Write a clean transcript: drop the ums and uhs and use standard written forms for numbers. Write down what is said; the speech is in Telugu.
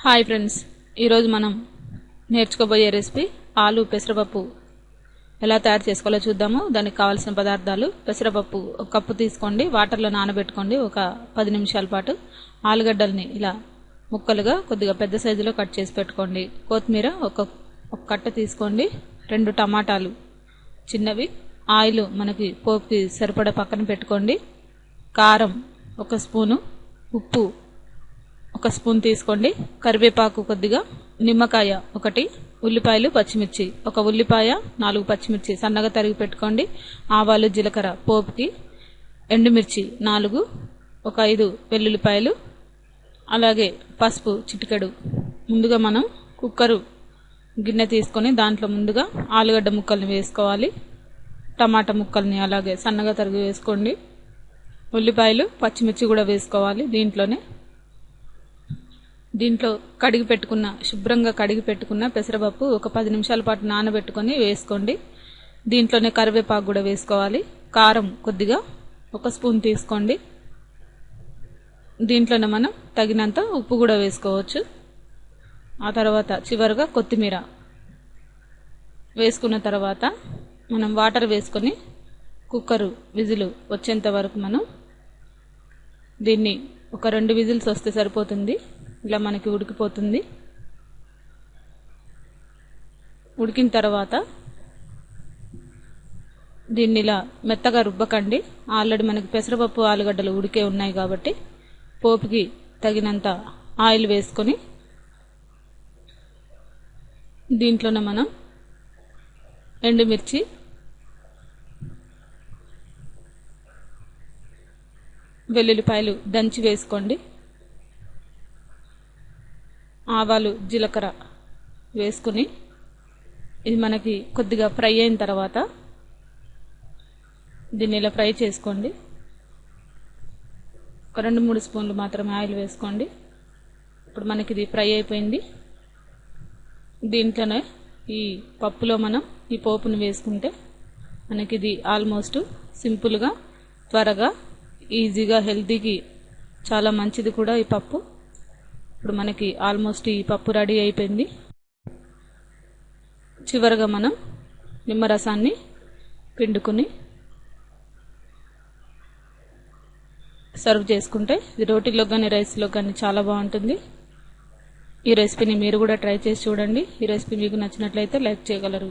హాయ్ ఫ్రెండ్స్, ఈరోజు మనం నేర్చుకోబోయే రెసిపీ ఆలు పెసరపప్పు ఎలా తయారు చేసుకోవాలో చూద్దాము. దానికి కావాల్సిన పదార్థాలు: పెసరపప్పు ఒక కప్పు తీసుకోండి, వాటర్లో నానబెట్టుకోండి ఒక 10 నిమిషాల పాటు. ఆలుగడ్డల్ని ఇలా ముక్కలుగా కొద్దిగా పెద్ద సైజులో కట్ చేసి పెట్టుకోండి. కొత్తిమీర ఒక కట్ట తీసుకోండి. 2 టమాటాలు చిన్నవి. ఆయిల్ మనకి పోపుకి సరిపడా పక్కన పెట్టుకోండి. కారం 1 స్పూను, ఉప్పు 1 స్పూన్ తీసుకోండి. కరివేపాకు కొద్దిగా, నిమ్మకాయ 1, ఉల్లిపాయలు పచ్చిమిర్చి 1 ఉల్లిపాయ, 4 పచ్చిమిర్చి సన్నగా తరిగి పెట్టుకోండి. ఆవాలు జీలకర్ర పోపుకి, ఎండుమిర్చి 4, ఒక 5 వెల్లుల్లిపాయలు, అలాగే పసుపు చిటికెడు. ముందుగా మనం కుక్కరు గిన్నె తీసుకొని దాంట్లో ముందుగా ఆలుగడ్డ ముక్కల్ని వేసుకోవాలి. టమాటా ముక్కల్ని అలాగే సన్నగా తరిగి వేసుకోండి. ఉల్లిపాయలు పచ్చిమిర్చి కూడా వేసుకోవాలి. దీంట్లో శుభ్రంగా కడిగి పెట్టుకున్న పెసరపప్పు ఒక 10 నిమిషాల పాటు నానబెట్టుకొని వేసుకోండి. దీంట్లోనే కరివేపాకు కూడా వేసుకోవాలి. కారం కొద్దిగా 1 స్పూన్ తీసుకోండి. దీంట్లోనే మనం తగినంత ఉప్పు కూడా వేసుకోవచ్చు. ఆ తర్వాత చివరిగా కొత్తిమీర వేసుకున్న తర్వాత మనం వాటర్ వేసుకొని కుక్కరు విజిల్ వచ్చేంత వరకు మనం దీన్ని ఒక 2 విజిల్స్ వస్తే సరిపోతుంది. ఇలా మనకి ఉడికిపోతుంది. ఉడికిన తర్వాత దీన్ని ఇలా మెత్తగా రుబ్బకండి. ఆల్రెడీ మనకి పెసరపప్పు ఆలుగడ్డలు ఉడికే ఉన్నాయి కాబట్టి పోపుకి తగినంత ఆయిల్ వేసుకొని దీంట్లోనే మనం ఎండుమిర్చి, వెల్లుల్లిపాయలు దంచి వేసుకోండి. ఆవాలు జీలకర్ర వేసుకుని ఇది మనకి కొద్దిగా ఫ్రై అయిన తర్వాత దీన్ని ఇలా ఫ్రై చేసుకోండి. ఒక 2-3 స్పూన్లు మాత్రమే ఆయిల్ వేసుకోండి. ఇప్పుడు మనకి ఇది ఫ్రై అయిపోయింది. దీంట్లోనే ఈ పప్పులో మనం ఈ పోపును వేసుకుంటే మనకి ఇది ఆల్మోస్ట్ సింపుల్గా, త్వరగా, ఈజీగా, హెల్తీకి చాలా మంచిది కూడా ఈ పప్పు. ఇప్పుడు మనకి ఆల్మోస్ట్ ఈ పప్పు రెడీ అయిపోయింది. చివరగా మనం నిమ్మరసాన్ని పిండుకుని సర్వ్ చేసుకుంటే ఇది రోటీలో కానీ రైస్లో కానీ చాలా బాగుంటుంది. ఈ రెసిపీని మీరు కూడా ట్రై చేసి చూడండి. ఈ రెసిపీ మీకు నచ్చినట్లయితే లైక్ చేయగలరు.